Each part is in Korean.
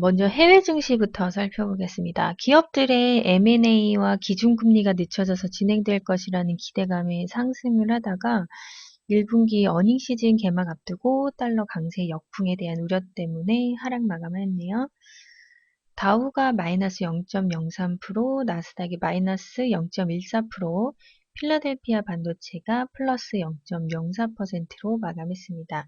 먼저 해외 증시부터 살펴보겠습니다. 기업들의 M&A와 기준금리가 늦춰져서 진행될 것이라는 기대감에 상승을 하다가 1분기 어닝 시즌 개막 앞두고 달러 강세 역풍에 대한 우려 때문에 하락 마감했네요. 다우가 마이너스 0.03%, 나스닥이 마이너스 0.14%, 필라델피아 반도체가 플러스 0.04%로 마감했습니다.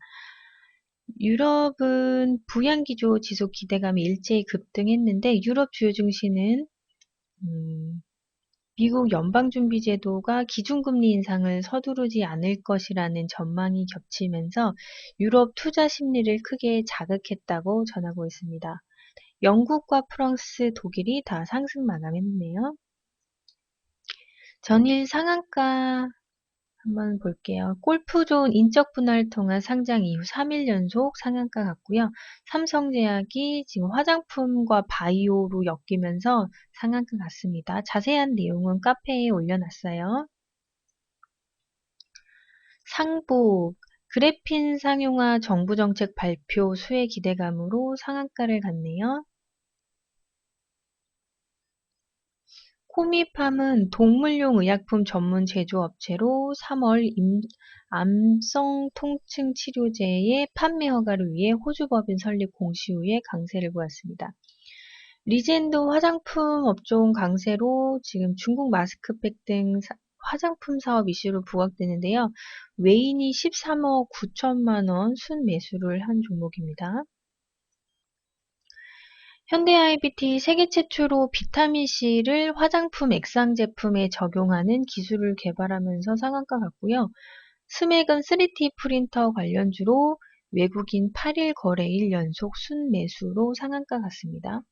유럽은 부양기조 지속 기대감이 일제히 급등했는데 유럽 주요 증시는 미국 연방준비제도가 기준금리 인상을 서두르지 않을 것이라는 전망이 겹치면서 유럽 투자 심리를 크게 자극했다고 전하고 있습니다. 영국과 프랑스, 독일이 다 상승 마감했네요. 전일 상한가 한번 볼게요. 골프존 인적 분할을 통한 상장 이후 3일 연속 상한가 같고요. 삼성제약이 지금 화장품과 바이오로 엮이면서 상한가 같습니다. 자세한 내용은 카페에 올려놨어요. 상보, 그래핀 상용화 정부정책 발표 수혜 기대감으로 상한가를 갔네요. 코미팜은 동물용 의약품 전문 제조업체로 3월 암성 통증 치료제의 판매 허가를 위해 호주 법인 설립 공시 후에 강세를 보였습니다. 리젠도 화장품 업종 강세로 지금 중국 마스크팩 등 화장품 사업 이슈로 부각되는데요. 외인이 13억 9천만 원 순매수를 한 종목입니다. 현대IBT 세계 최초로 비타민C를 화장품 액상 제품에 적용하는 기술을 개발하면서 상한가 갔고요. 스맥은 3D 프린터 관련주로 외국인 8일 거래일 연속 순매수로 상한가 갔습니다.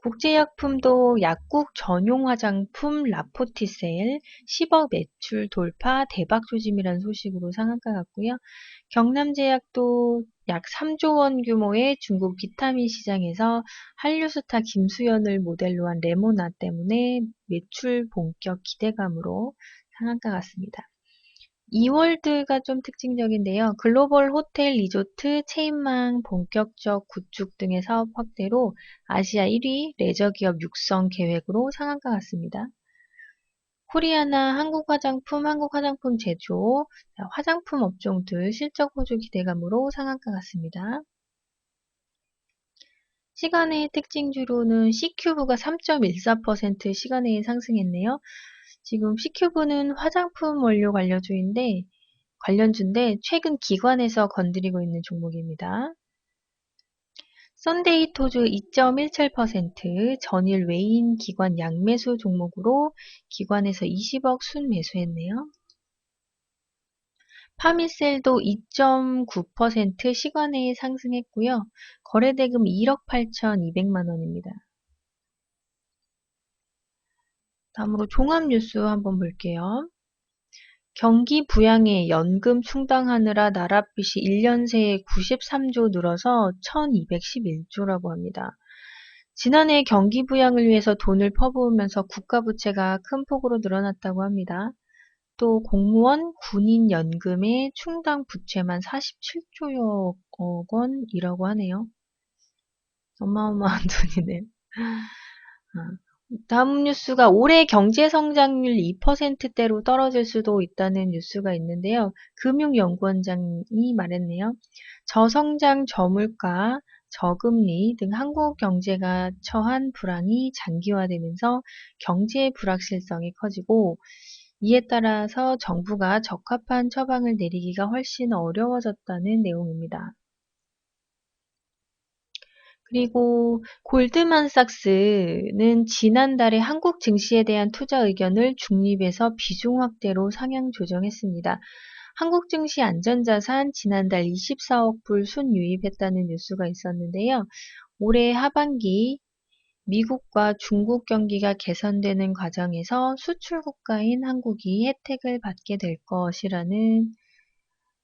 국제약품도 약국 전용 화장품 라포티셀 10억 매출 돌파 대박 조짐이라는 소식으로 상한가 갔고요. 경남제약도 약 3조 원 규모의 중국 비타민 시장에서 한류스타 김수현을 모델로 한 레모나 때문에 매출 본격 기대감으로 상한가 갔습니다. 이월드가 좀 특징적인데요. 글로벌 호텔 리조트 체인망 본격적 구축 등의 사업 확대로 아시아 1위 레저기업 육성 계획으로 상한가 갔습니다. 코리아나 한국 화장품 제조, 화장품 업종들 실적 호조 기대감으로 상한가 갔습니다. 시간의 특징주로는 C큐브가 3.14% 시간외에 상승했네요. 지금 C큐브는 화장품 원료 관련주인데 최근 기관에서 건드리고 있는 종목입니다. 썬데이토즈 2.17%, 전일 외인 기관 양매수 종목으로 기관에서 20억 순매수했네요. 파미셀도 2.9% 시간외에 상승했고요. 거래대금 1억 8,200만 원입니다. 다음으로 종합뉴스 한번 볼게요. 경기 부양에 연금 충당하느라 나랏빚이 1년 새에 93조 늘어서 1211조라고 합니다. 지난해 경기 부양을 위해서 돈을 퍼부으면서 국가 부채가 큰 폭으로 늘어났다고 합니다. 또 공무원, 군인 연금의 충당 부채만 47조여 원이라고 하네요. 어마어마한 돈이네. 다음 뉴스가 올해 경제 성장률 2%대로 떨어질 수도 있다는 뉴스가 있는데요. 금융연구원장이 말했네요. 저성장, 저물가, 저금리 등 한국 경제가 처한 불황이 장기화되면서 경제의 불확실성이 커지고 이에 따라서 정부가 적합한 처방을 내리기가 훨씬 어려워졌다는 내용입니다. 그리고 골드만삭스는 지난달에 한국 증시에 대한 투자 의견을 중립에서 비중 확대로 상향 조정했습니다. 한국 증시 안전자산 지난달 24억 불 순유입했다는 뉴스가 있었는데요. 올해 하반기 미국과 중국 경기가 개선되는 과정에서 수출 국가인 한국이 혜택을 받게 될 것이라는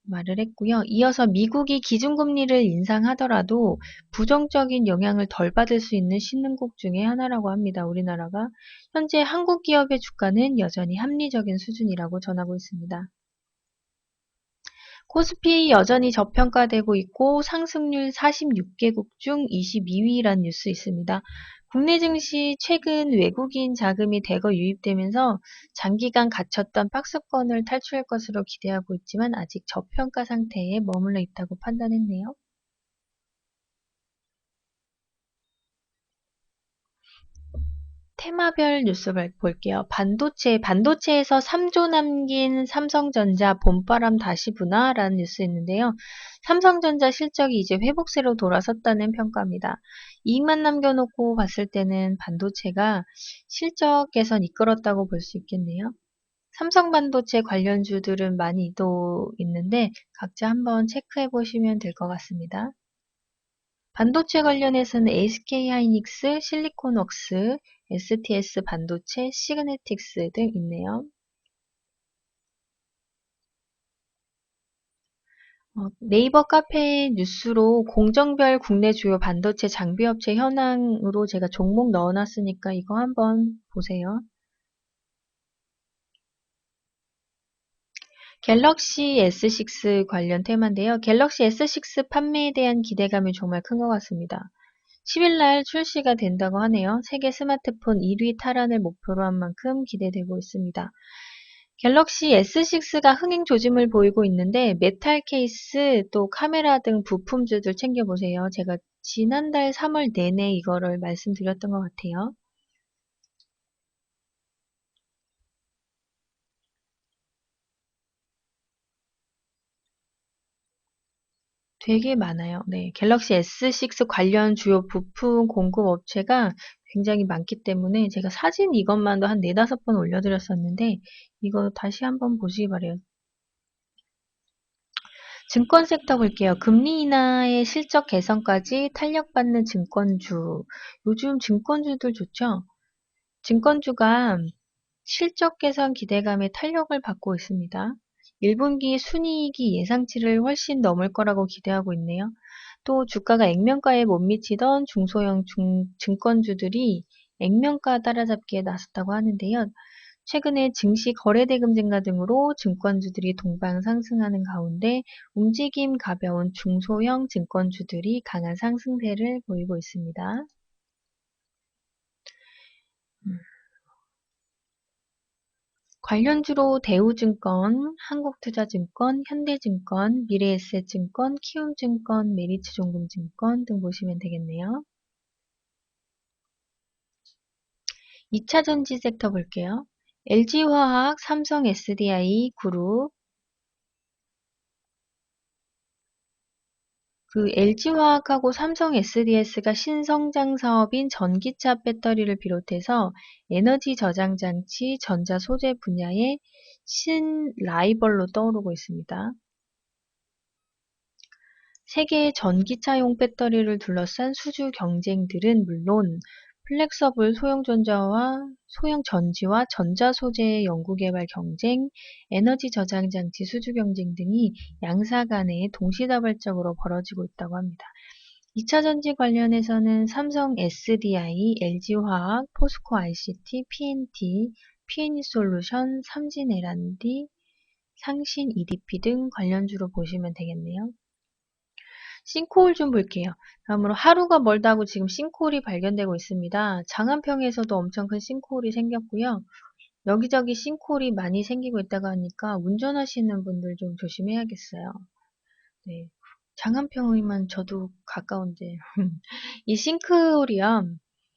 말을 했고요. 이어서 미국이 기준금리를 인상하더라도 부정적인 영향을 덜 받을 수 있는 신흥국 중에 하나라고 합니다. 우리나라가. 현재 한국 기업의 주가는 여전히 합리적인 수준이라고 전하고 있습니다. 코스피 여전히 저평가되고 있고 상승률 46개국 중 22위란 뉴스 있습니다. 국내 증시 최근 외국인 자금이 대거 유입되면서 장기간 갇혔던 박스권을 탈출할 것으로 기대하고 있지만 아직 저평가 상태에 머물러 있다고 판단했네요. 테마별 뉴스 볼게요. 반도체에서 3조 남긴 삼성전자 봄바람 다시 부나라는 뉴스 있는데요. 삼성전자 실적이 이제 회복세로 돌아섰다는 평가입니다. 이익만 남겨놓고 봤을 때는 반도체가 실적 개선 이끌었다고 볼 수 있겠네요. 삼성반도체 관련주들은 많이 또 있는데 각자 한번 체크해 보시면 될 것 같습니다. 반도체 관련해서는 SK하이닉스, 실리콘웍스, STS 반도체, 시그네틱스 등 있네요. 네이버 카페 뉴스로 공정별 국내 주요 반도체 장비업체 현황으로 제가 종목 넣어놨으니까 이거 한번 보세요. 갤럭시 S6 관련 테마인데요. 갤럭시 S6 판매에 대한 기대감이 정말 큰 것 같습니다. 10일날 출시가 된다고 하네요. 세계 스마트폰 1위 탈환을 목표로 한 만큼 기대되고 있습니다. 갤럭시 S6가 흥행 조짐을 보이고 있는데 메탈 케이스 또 카메라 등 부품주들 챙겨보세요. 제가 지난달 3월 내내 이거를 말씀드렸던 것 같아요. 되게 많아요. 네, 갤럭시 S6 관련 주요 부품 공급 업체가 굉장히 많기 때문에 제가 사진 이것만도 한 4, 5번 올려드렸었는데 이거 다시 한번 보시기 바래요. 증권 섹터 볼게요. 금리 인하의 실적 개선까지 탄력받는 증권주. 요즘 증권주들 좋죠? 증권주가 실적 개선 기대감에 탄력을 받고 있습니다. 1분기 순이익이 예상치를 훨씬 넘을 거라고 기대하고 있네요. 또 주가가 액면가에 못 미치던 중소형 증권주들이 액면가 따라잡기에 나섰다고 하는데요. 최근에 증시 거래대금 증가 등으로 증권주들이 동방 상승하는 가운데 움직임 가벼운 중소형 증권주들이 강한 상승세를 보이고 있습니다. 관련주로 대우증권, 한국투자증권, 현대증권, 미래에셋증권, 키움증권, 메리츠종금증권 등 보시면 되겠네요. 2차전지 섹터 볼게요. LG화학, 삼성 SDI 그룹, LG화학하고 삼성 SDS가 신성장 사업인 전기차 배터리를 비롯해서 에너지 저장 장치, 전자 소재 분야의 신라이벌로 떠오르고 있습니다. 세계의 전기차용 배터리를 둘러싼 수주 경쟁들은 물론 플렉서블 소형전지와 전자소재의 연구개발 경쟁, 에너지 저장 장치 수주 경쟁 등이 양사 간에 동시다발적으로 벌어지고 있다고 합니다. 2차전지 관련해서는 삼성 SDI, LG화학, 포스코 ICT, PNT, PNE솔루션, 삼진 L&D, 상신 EDP 등 관련주로 보시면 되겠네요. 싱크홀 좀 볼게요. 다음으로 하루가 멀다고 지금 싱크홀이 발견되고 있습니다. 장안평에서도 엄청 큰 싱크홀이 생겼고요. 여기저기 싱크홀이 많이 생기고 있다고 하니까 운전하시는 분들 좀 조심해야겠어요. 네. 장안평이면 저도 가까운데 이 싱크홀이요.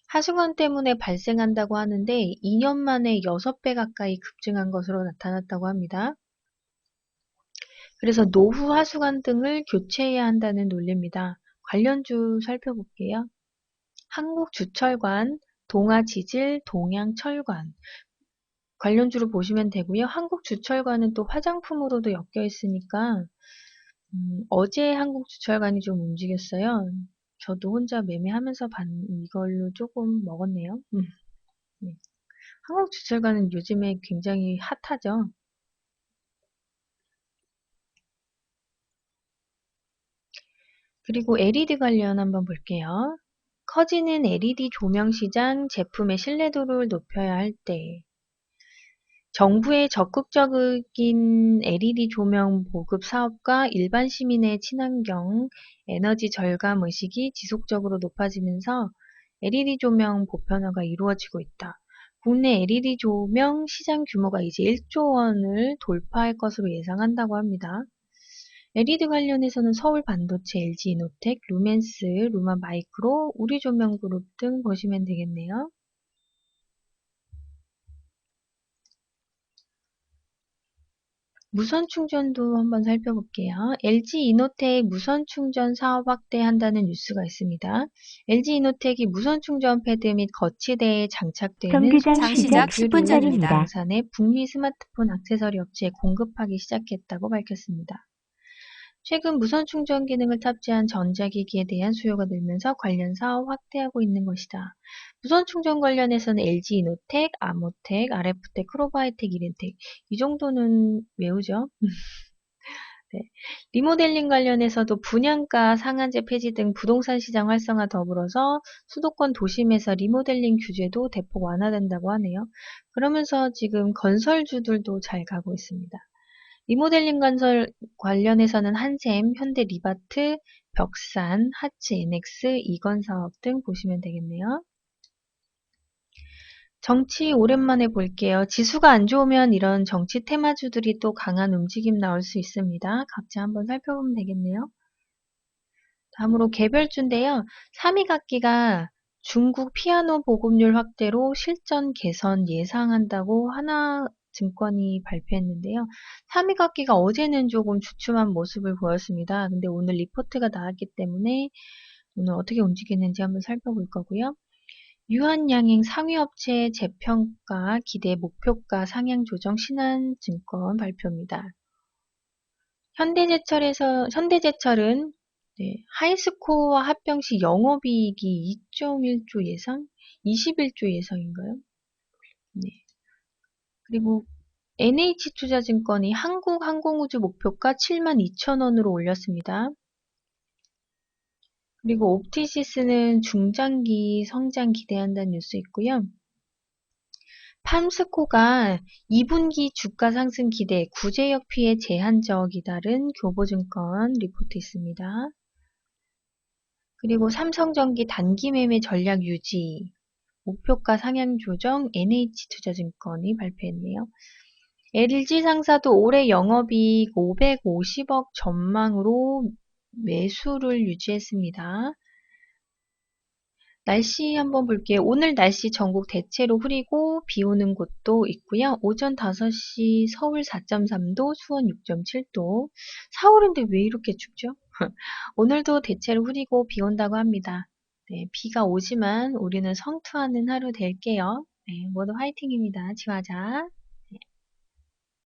하수관 때문에 발생한다고 하는데 2년 만에 6배 가까이 급증한 것으로 나타났다고 합니다. 그래서 노후 하수관 등을 교체해야 한다는 논리입니다. 관련주 살펴볼게요. 한국주철관, 동아지질, 동양철관 관련주로 보시면 되고요. 한국주철관은 또 화장품으로도 엮여 있으니까 어제 한국주철관이 좀 움직였어요. 저도 혼자 매매하면서 이걸로 조금 먹었네요. 네. 한국주철관은 요즘에 굉장히 핫하죠. 그리고 LED 관련 한번 볼게요. 커지는 LED 조명 시장 제품의 신뢰도를 높여야 할 때 정부의 적극적인 LED 조명 보급 사업과 일반 시민의 친환경 에너지 절감 의식이 지속적으로 높아지면서 LED 조명 보편화가 이루어지고 있다. 국내 LED 조명 시장 규모가 이제 1조 원을 돌파할 것으로 예상한다고 합니다. LED 관련해서는 서울 반도체, LG 이노텍, 루멘스, 루마 마이크로, 우리조명그룹 등 보시면 되겠네요. 무선 충전도 한번 살펴볼게요. LG 이노텍 무선 충전 사업 확대한다는 뉴스가 있습니다. LG 이노텍이 무선 충전 패드 및 거치대에 장착되는 경기장 시작 소모듈을 10분전입니다. 양산해 북미 스마트폰 액세서리 업체에 공급하기 시작했다고 밝혔습니다. 최근 무선 충전 기능을 탑재한 전자기기에 대한 수요가 늘면서 관련 사업 확대하고 있는 것이다. 무선 충전 관련해서는 LG 이노텍, 아모텍, RF텍, 크로바이텍, 이렌텍 이 정도는 외우죠. 네. 리모델링 관련해서도 분양가 상한제 폐지 등 부동산 시장 활성화 더불어서 수도권 도심에서 리모델링 규제도 대폭 완화된다고 하네요. 그러면서 지금 건설주들도 잘 가고 있습니다. 리모델링 건설 관련해서는 한샘, 현대 리바트, 벽산, 하츠 NX, 이건사업 등 보시면 되겠네요. 정치 오랜만에 볼게요. 지수가 안 좋으면 이런 정치 테마주들이 또 강한 움직임 나올 수 있습니다. 각자 한번 살펴보면 되겠네요. 다음으로 개별주인데요. 3위 갖기가 중국 피아노 보급률 확대로 실전 개선 예상한다고 하나증권이 발표했는데요. 3위 갖기가 어제는 조금 주춤한 모습을 보였습니다. 근데 오늘 리포트가 나왔기 때문에 오늘 어떻게 움직이는지 한번 살펴볼 거고요. 유한양행 상위업체 재평가 기대 목표가 상향 조정 신한증권 발표입니다. 현대제철은 네, 하이스코어 합병 시 영업이익이 2.1조 예상? 21조 예상인가요? 네. 그리고 NH투자증권이 한국항공우주 목표가 72,000원으로 올렸습니다. 그리고 옵티시스는 중장기 성장 기대한다는 뉴스 있고요. 팜스코가 2분기 주가 상승 기대, 구제역 피해 제한적이다른 교보증권 리포트 있습니다. 그리고 삼성전기 단기 매매 전략 유지, 목표가 상향 조정 NH투자증권이 발표했네요. LG상사도 올해 영업이익 550억 전망으로 매수를 유지했습니다. 날씨 한번 볼게요. 오늘 날씨 전국 대체로 흐리고 비 오는 곳도 있고요. 오전 5시 서울 4.3도, 수원 6.7도. 4월인데 왜 이렇게 춥죠? 오늘도 대체로 흐리고 비 온다고 합니다. 네, 비가 오지만 우리는 성투하는 하루 될게요. 네, 모두 화이팅입니다. 지화자.